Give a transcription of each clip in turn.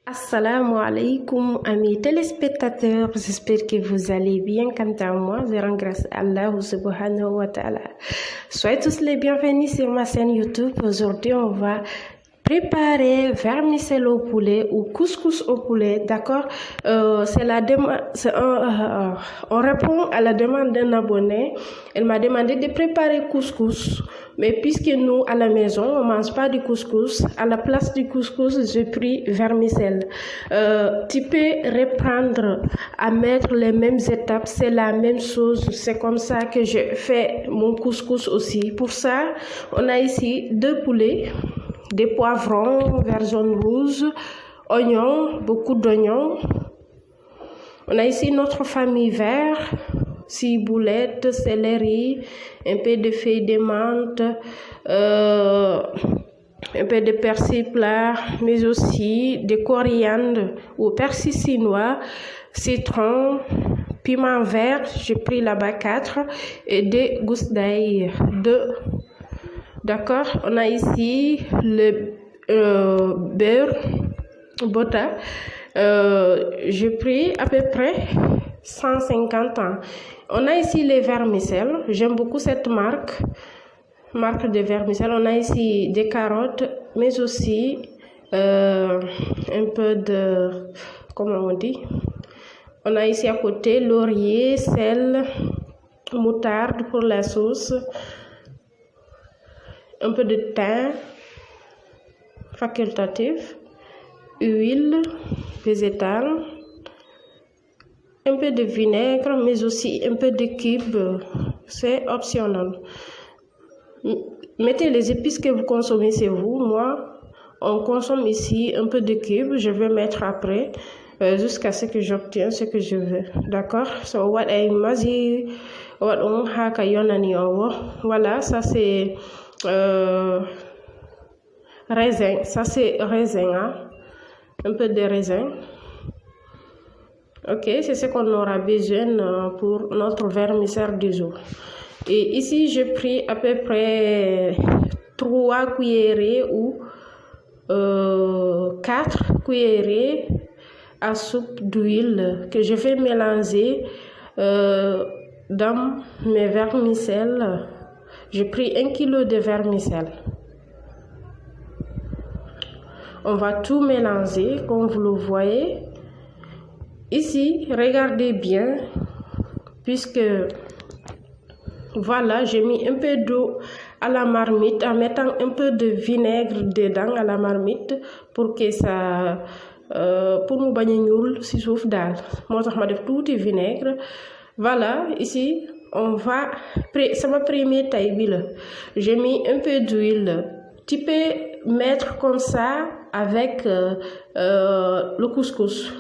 Assalamu alaikum, amis téléspectateurs, j'espère que vous allez bien. Quant à moi, je rends grâce à Allah subhanahu wa ta'ala. Soyez tous les bienvenus sur ma chaîne YouTube. Aujourd'hui, on va préparer vermicelle au poulet ou couscous au poulet, d'accord? On répond à la demande d'un abonné. Elle m'a demandé de préparer couscous. Mais puisque nous, à la maison, on ne mange pas du couscous, à la place du couscous, j'ai pris vermicelle. Tu peux reprendre à mettre les mêmes étapes, c'est la même chose. C'est comme ça que je fais mon couscous aussi. Pour ça, on a ici 2 poulets, des poivrons vert jaune rouge, oignons, beaucoup d'oignons. On a ici notre famille vert, ciboulette, céleri, un peu de feuilles de menthe, un peu de persil plat, mais aussi de coriandre ou persil chinois, citron, piment vert, j'ai pris là-bas 4 et des gousses d'ail 2. D'accord, on a ici le beurre Bota. J'ai pris à peu près 150 ans. On a ici les vermicelles. J'aime beaucoup cette marque de vermicelles. On a ici des carottes, mais aussi un peu de, comment on dit? On a ici à côté laurier, sel, moutarde pour la sauce, un peu de thym facultatif, huile végétale, un peu de vinaigre, mais aussi un peu de cube, c'est optionnel. Mettez les épices que vous consommez chez vous. Moi, on consomme ici un peu de cube, je vais mettre après, jusqu'à ce que j'obtienne ce que je veux. D'accord? So, what I imagine, what on haka yonani owo. Voilà, ça c'est raisin. Ça c'est raisin, hein? Un peu de raisin. Ok, c'est ce qu'on aura besoin pour notre vermicelle du jour. Et ici, j'ai pris à peu près 3 cuillerées ou 4 cuillerées à soupe d'huile que je vais mélanger dans mes vermicelles. J'ai pris 1 kg de vermicelle. On va tout mélanger comme vous le voyez. Ici, regardez bien, puisque voilà, j'ai mis un peu d'eau à la marmite en mettant un peu de vinaigre dedans à la marmite pour que ça, pour nous baigner ñuul si suuf daal. Moo tax ma def tuuti vinaigre. Voilà, ici, on va, c'est ma première taille bi la. J'ai mis un peu d'huile. Tu peux mettre comme ça avec le couscous.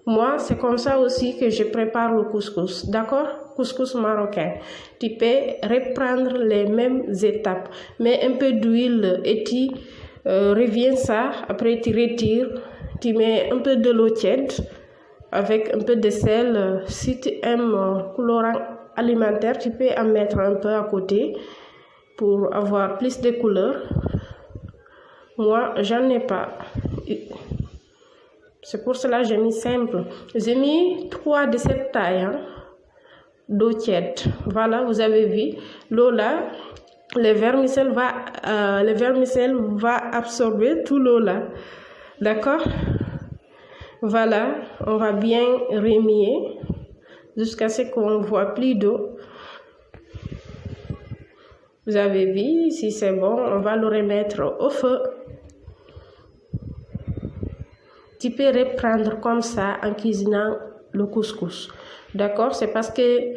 Moi, c'est comme ça aussi que je prépare le couscous, d'accord? Couscous marocain. Tu peux reprendre les mêmes étapes, mais un peu d'huile et tu reviens ça, après tu retires, tu mets un peu de l'eau tiède avec un peu de sel. Si tu aimes colorant alimentaire, tu peux en mettre un peu à côté pour avoir plus de couleurs. Moi, j'en ai pas. C'est pour cela que j'ai mis simple. J'ai mis 3 de cette taille, hein, d'eau tiède. Voilà, vous avez vu. L'eau là, le vermicelle va absorber tout l'eau là. D'accord? Voilà, on va bien remuer jusqu'à ce qu'on ne voit plus d'eau. Vous avez vu, si c'est bon, on va le remettre au feu. Tu peux reprendre comme ça en cuisinant le couscous. D'accord? C'est parce que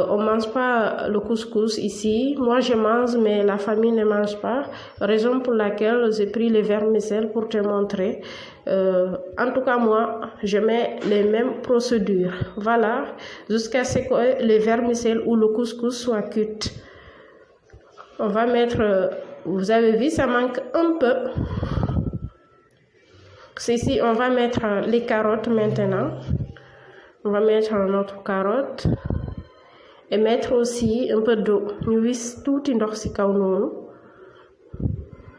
on mange pas le couscous ici. Moi, je mange, mais la famille ne mange pas. Raison pour laquelle j'ai pris les vermicelles pour te montrer. En tout cas, moi, je mets les mêmes procédures. Voilà. Jusqu'à ce que les vermicelles ou le couscous soient cuits. On va mettre... vous avez vu, ça manque un peu. Ici, on va mettre les carottes maintenant. On va mettre notre carotte et mettre aussi un peu d'eau. Ñu wis tuuti ndox ci kaw noonu.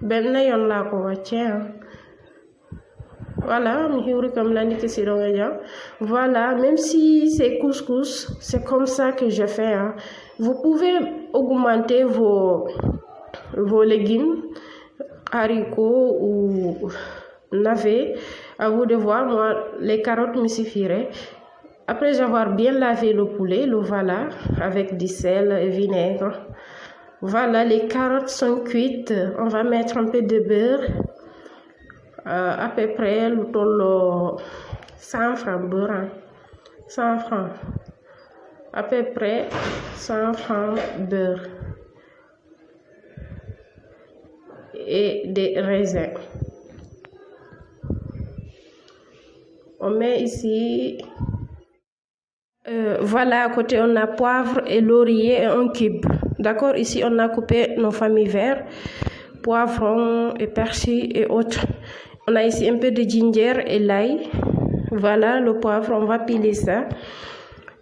Benn yoon laa ko wàccee. Voilà, voilà, même si c'est couscous, c'est comme ça que je fais. Hein. Vous pouvez augmenter vos légumes, haricots ou navets. À vous de voir, moi, les carottes me suffiraient. Après avoir bien lavé le poulet, le voilà, avec du sel et vinaigre. Voilà, les carottes sont cuites. On va mettre un peu de beurre. À peu près le 100 francs beurre, 100 francs, à peu près 100 francs beurre et des raisins. On met ici, voilà, à côté on a poivre et laurier et un cube. D'accord, ici on a coupé nos familles verts, poivrons et persil et autres. On a ici un peu de ginger et l'ail. Voilà le poivre, on va piler ça.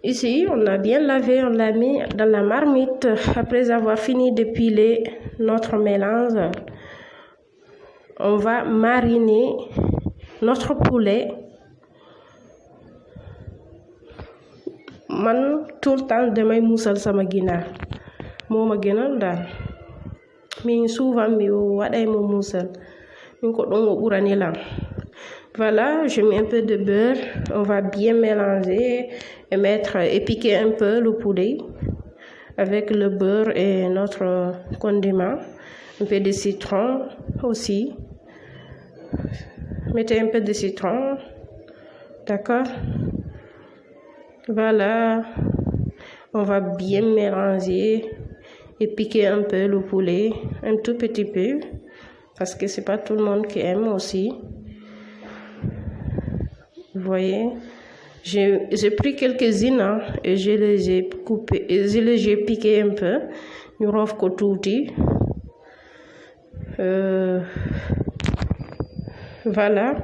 Ici, on a bien lavé, on l'a mis dans la marmite. Après avoir fini de piler notre mélange, on va mariner notre poulet. Man, tout le temps, damay musal sama ginaar. Moma gënal daal. Mais souvent, mi waday mo musal. Voilà, je mets un peu de beurre. On va bien mélanger et piquer un peu le poulet avec le beurre et notre condiment. Un peu de citron aussi. Mettez un peu de citron. D'accord? Voilà. On va bien mélanger et piquer un peu le poulet, un tout petit peu. Parce que c'est pas tout le monde qui aime aussi. Vous voyez, j'ai pris quelques-unes hein, et je les ai coupées, et je les ai piquées un peu. Nous rafle touti. Voilà.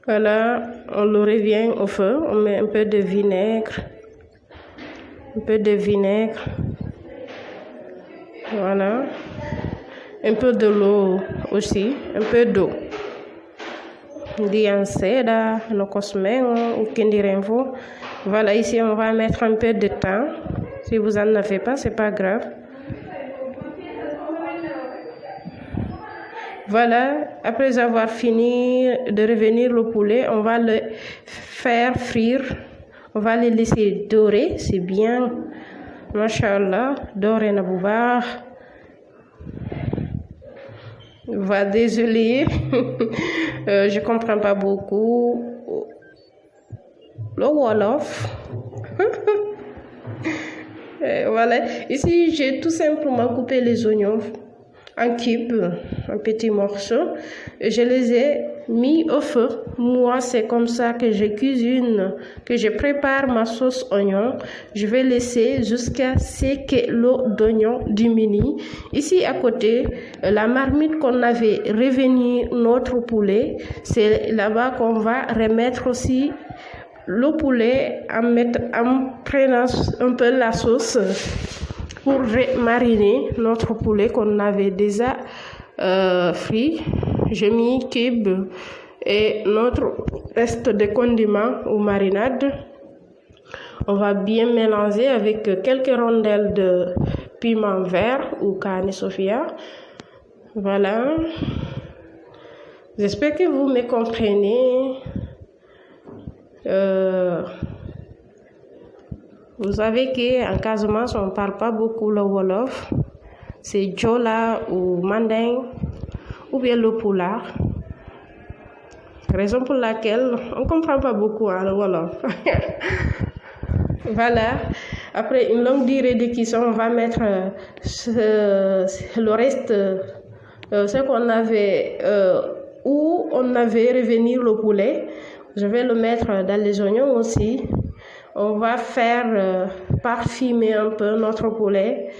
Voilà, on le revient au feu. On met un peu de vinaigre. Un peu de vinaigre. Voilà. Un peu de l'eau aussi. Un peu d'eau. Seda, no cosméo, ou kindirenvo. Voilà, ici on va mettre un peu de thym. Si vous en avez pas, c'est pas grave. Voilà, après avoir fini de revenir le poulet, on va le faire frire. On va le laisser dorer, c'est bien. Masha'Allah, dorer na bu baax. Désolé, je comprends pas beaucoup le Wolof. Voilà, ici j'ai tout simplement coupé les oignons en cubes, en petits morceaux. Je les ai mis au feu. Moi, c'est comme ça que je cuisine, que je prépare ma sauce oignon. Je vais laisser jusqu'à ce que l'eau d'oignon diminue. Ici à côté, la marmite qu'on avait revenu notre poulet, c'est là-bas qu'on va remettre aussi le poulet en prenant un peu la sauce pour mariner notre poulet qu'on avait déjà frit. J'ai mis cube et notre reste de condiments ou marinade. On va bien mélanger avec quelques rondelles de piment vert ou carne sofia. Voilà. J'espère que vous me comprenez. Vous savez qu'en Casamance, on ne parle pas beaucoup le Wolof. C'est Jola ou Manding ou bien le Pulaar. Raison pour laquelle on ne comprend pas beaucoup le Wolof. Voilà. Après une longue durée de cuisson, on va mettre le reste, ce qu'on avait, où on avait revenu le poulet. Je vais le mettre dans les oignons aussi. On va faire parfumer un peu notre poulet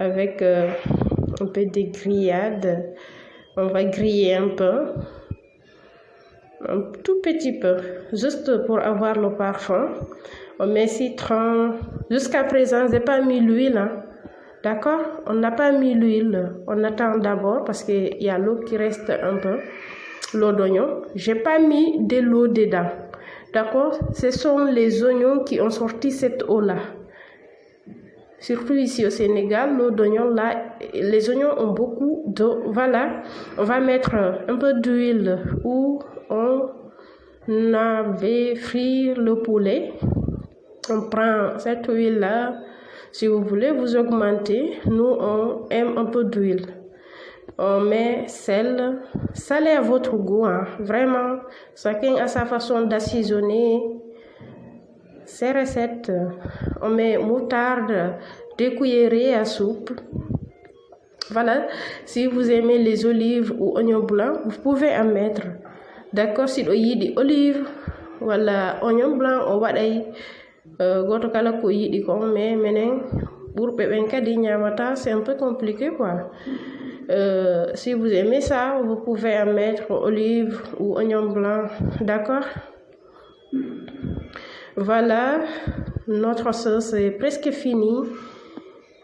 avec un peu de grillade. On va griller un peu, un tout petit peu, juste pour avoir le parfum. On met citron. Jusqu'à présent, je n'ai pas mis l'huile. Hein. D'accord? On n'a pas mis l'huile. On attend d'abord parce qu'il y a l'eau qui reste un peu. L'eau d'oignon. J'ai pas mis de l'eau dedans. D'accord? Ce sont les oignons qui ont sorti cette eau-là. Surtout ici au Sénégal, l'eau d'oignon, là, les oignons ont beaucoup d'eau. Voilà. On va mettre un peu d'huile où on avait frit le poulet. On prend cette huile-là. Si vous voulez vous augmenter, nous on aime un peu d'huile. On met sel, salé à votre goût, hein. Vraiment, chacun a sa façon d'assaisonner ces recettes. On met moutarde, 2 cuillerées à soupe. Voilà, si vous aimez les olives ou oignons blancs, vous pouvez en mettre. D'accord, si vous avez des olives, voilà, oignons blancs, on va aller. Goto kala ko yiɗi ko mais menen ɓurɓe ɓen kadi ñamata, c'est un peu compliqué quoi. Si vous aimez ça, vous pouvez en mettre olive ou oignon blanc, d'accord? Voilà, notre sauce est presque finie.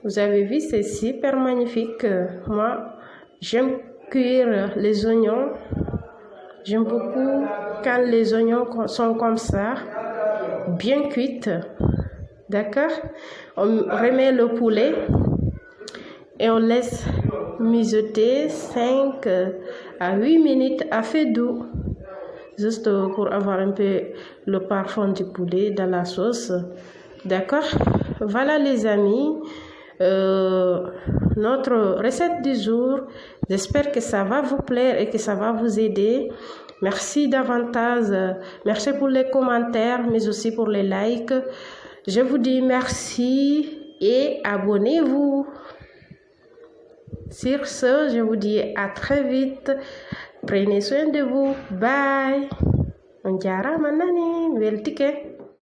Vous avez vu, c'est super magnifique. Moi, j'aime cuire les oignons. J'aime beaucoup quand les oignons sont comme ça, bien cuites. D'accord? On remet le poulet et on laisse mijoter 5 à 8 minutes à feu doux. Juste pour avoir un peu le parfum du poulet dans la sauce. D'accord? Voilà les amis, notre recette du jour. J'espère que ça va vous plaire et que ça va vous aider. Merci davantage. Merci pour les commentaires, mais aussi pour les likes. Je vous dis merci et abonnez-vous. Sur ce, je vous dis à très vite. Prenez soin de vous. Bye. On diara manani, weltike.